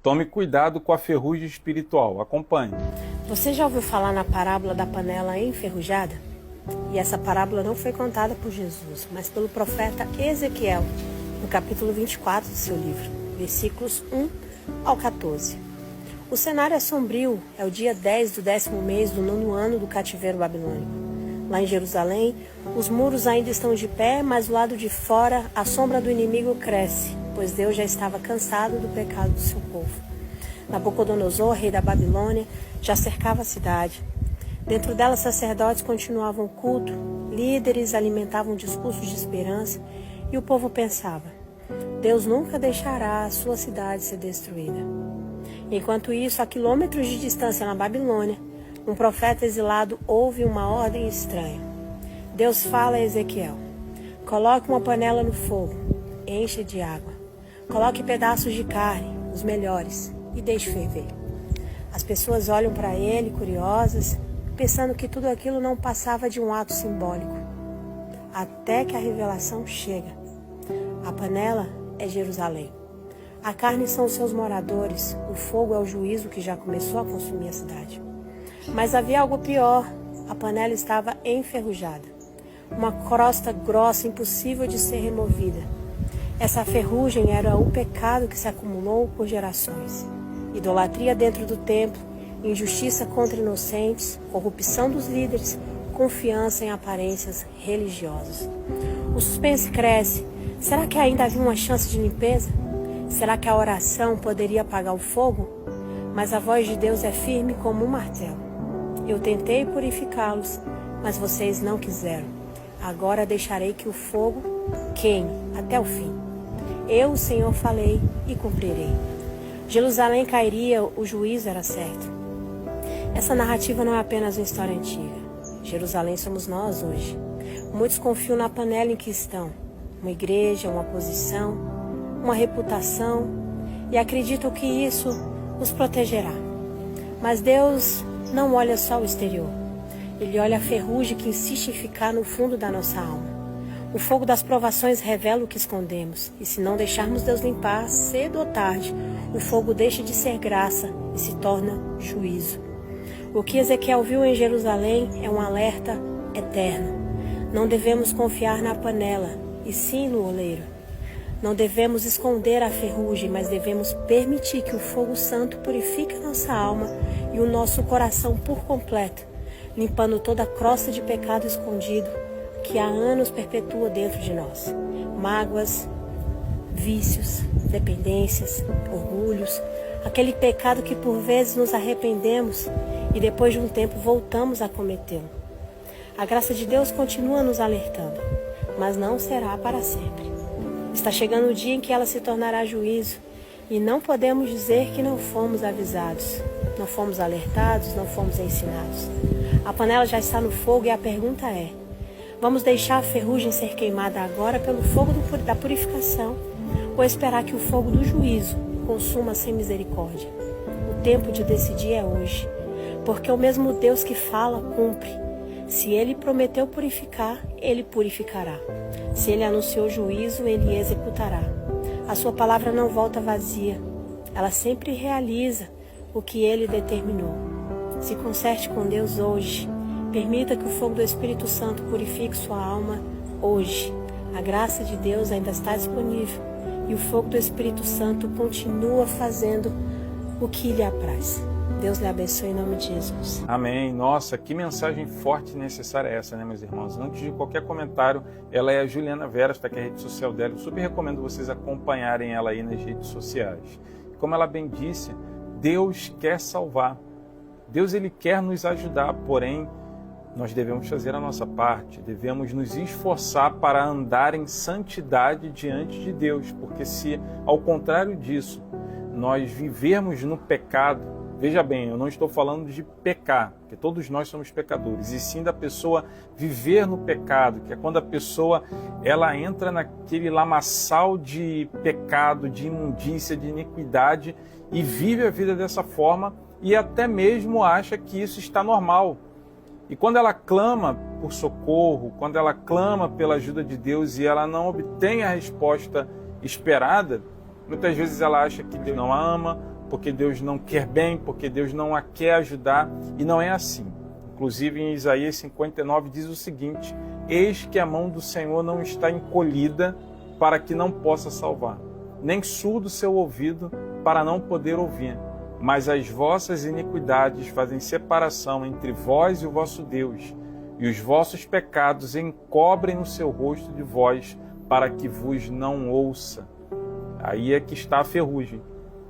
Tome cuidado com a ferrugem espiritual. Acompanhe. Você já ouviu falar na parábola da panela enferrujada? E essa parábola não foi contada por Jesus, mas pelo profeta Ezequiel, no capítulo 24 do seu livro, versículos 1 ao 14. O cenário é sombrio, é o dia 10 do 10º mês do 9º ano do cativeiro babilônico. Lá em Jerusalém, os muros ainda estão de pé, mas do lado de fora a sombra do inimigo cresce, pois Deus já estava cansado do pecado do seu povo. Nabucodonosor, rei da Babilônia, já cercava a cidade. Dentro dela, sacerdotes continuavam o culto, líderes alimentavam discursos de esperança e o povo pensava: Deus nunca deixará a sua cidade ser destruída. Enquanto isso, a quilômetros de distância na Babilônia, um profeta exilado ouve uma ordem estranha. Deus fala a Ezequiel: coloque uma panela no fogo, encha de água. Coloque pedaços de carne, os melhores, e deixe ferver. As pessoas olham para ele, curiosas, pensando que tudo aquilo não passava de um ato simbólico. Até que a revelação chega. A panela é Jerusalém. A carne são os seus moradores, o fogo é o juízo que já começou a consumir a cidade. Mas havia algo pior, a panela estava enferrujada. Uma crosta grossa, impossível de ser removida. Essa ferrugem era o pecado que se acumulou por gerações. Idolatria dentro do templo, injustiça contra inocentes, corrupção dos líderes, confiança em aparências religiosas. O suspense cresce. Será que ainda havia uma chance de limpeza? Será que a oração poderia apagar o fogo? Mas a voz de Deus é firme como um martelo. Eu tentei purificá-los, mas vocês não quiseram. Agora deixarei que o fogo queime até o fim. Eu, o Senhor, falei e cumprirei. Jerusalém cairia, o juízo era certo. Essa narrativa não é apenas uma história antiga. Jerusalém somos nós hoje. Muitos confiam na panela em que estão. Uma igreja, uma posição, uma reputação, e acreditam que isso os protegerá. Mas Deus não olha só o exterior. Ele olha a ferrugem que insiste em ficar no fundo da nossa alma. O fogo das provações revela o que escondemos, e se não deixarmos Deus limpar, cedo ou tarde, o fogo deixa de ser graça e se torna juízo. O que Ezequiel viu em Jerusalém é um alerta eterno. Não devemos confiar na panela, e sim no oleiro. Não devemos esconder a ferrugem, mas devemos permitir que o fogo santo purifique a nossa alma e o nosso coração por completo, limpando toda a crosta de pecado escondido que há anos perpetua dentro de nós. Mágoas, vícios, dependências, orgulhos, aquele pecado que por vezes nos arrependemos e depois de um tempo voltamos a cometê-lo. A graça de Deus continua nos alertando, mas não será para sempre. Está chegando o dia em que ela se tornará juízo e não podemos dizer que não fomos avisados, não fomos alertados, não fomos ensinados. A panela já está no fogo e a pergunta é: vamos deixar a ferrugem ser queimada agora pelo fogo da purificação ou esperar que o fogo do juízo consuma sem misericórdia? O tempo de decidir é hoje, porque o mesmo Deus que fala, cumpre. Se Ele prometeu purificar, Ele purificará. Se Ele anunciou juízo, Ele executará. A sua palavra não volta vazia. Ela sempre realiza o que Ele determinou. Se conserte com Deus hoje. Permita que o fogo do Espírito Santo purifique sua alma hoje. A graça de Deus ainda está disponível e o fogo do Espírito Santo continua fazendo o que lhe apraz. Deus lhe abençoe em nome de Jesus. Amém. Nossa, que mensagem forte e necessária é essa, né, meus irmãos? Antes de qualquer comentário, ela é a Juliana Veras, está aqui a rede social dela. Eu super recomendo vocês acompanharem ela aí nas redes sociais. Como ela bem disse, Deus quer salvar. Deus, Ele quer nos ajudar, porém, nós devemos fazer a nossa parte, devemos nos esforçar para andar em santidade diante de Deus, porque se, ao contrário disso, nós vivermos no pecado, veja bem, eu não estou falando de pecar, porque todos nós somos pecadores, e sim da pessoa viver no pecado, que é quando a pessoa ela entra naquele lamaçal de pecado, de imundícia, de iniquidade, e vive a vida dessa forma, e até mesmo acha que isso está normal. E quando ela clama por socorro, quando ela clama pela ajuda de Deus e ela não obtém a resposta esperada, muitas vezes ela acha que Deus não a ama, porque Deus não quer bem, porque Deus não a quer ajudar, e não é assim. Inclusive em Isaías 59 diz o seguinte: eis que a mão do Senhor não está encolhida para que não possa salvar, nem surdo seu ouvido para não poder ouvir. Mas as vossas iniquidades fazem separação entre vós e o vosso Deus, e os vossos pecados encobrem o seu rosto de vós, para que vos não ouça. Aí é que está a ferrugem.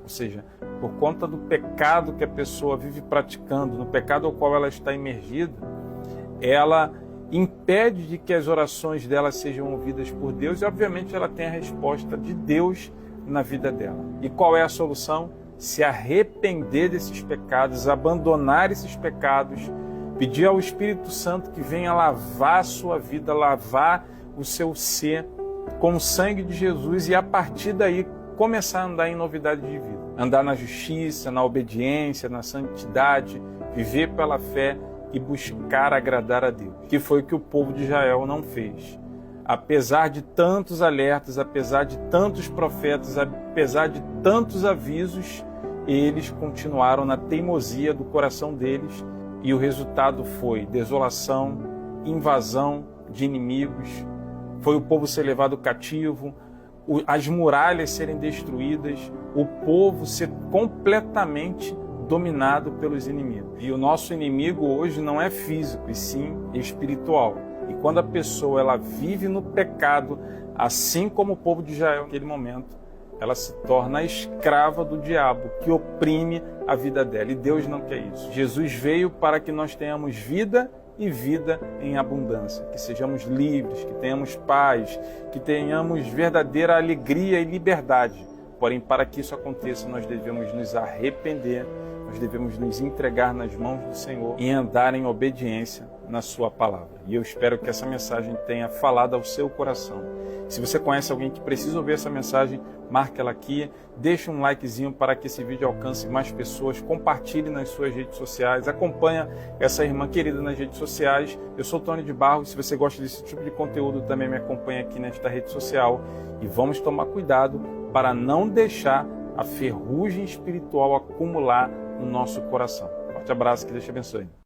Ou seja, por conta do pecado que a pessoa vive praticando, no pecado ao qual ela está imergida, ela impede de que as orações dela sejam ouvidas por Deus, e obviamente ela tem a resposta de Deus na vida dela. E qual é a solução? Se arrepender desses pecados, abandonar esses pecados, pedir ao Espírito Santo que venha lavar a sua vida, lavar o seu ser com o sangue de Jesus, e a partir daí começar a andar em novidade de vida. Andar na justiça, na obediência, na santidade, viver pela fé e buscar agradar a Deus, que foi o que o povo de Israel não fez. Apesar de tantos alertas, apesar de tantos profetas, apesar de tantos avisos, eles continuaram na teimosia do coração deles, e o resultado foi desolação, invasão de inimigos, foi o povo ser levado cativo, as muralhas serem destruídas, o povo ser completamente dominado pelos inimigos. E o nosso inimigo hoje não é físico, e sim espiritual. E quando a pessoa ela vive no pecado, assim como o povo de Israel naquele momento, ela se torna escrava do diabo, que oprime a vida dela. E Deus não quer isso. Jesus veio para que nós tenhamos vida e vida em abundância, que sejamos livres, que tenhamos paz, que tenhamos verdadeira alegria e liberdade. Porém, para que isso aconteça, nós devemos nos arrepender, nós devemos nos entregar nas mãos do Senhor e andar em obediência na sua palavra. E eu espero que essa mensagem tenha falado ao seu coração. Se você conhece alguém que precisa ouvir essa mensagem, marque ela aqui, deixe um likezinho para que esse vídeo alcance mais pessoas, compartilhe nas suas redes sociais, acompanha essa irmã querida nas redes sociais. Eu sou Tony de Barros, se você gosta desse tipo de conteúdo, também me acompanha aqui nesta rede social. E vamos tomar cuidado para não deixar a ferrugem espiritual acumular no nosso coração. Forte abraço, que Deus te abençoe.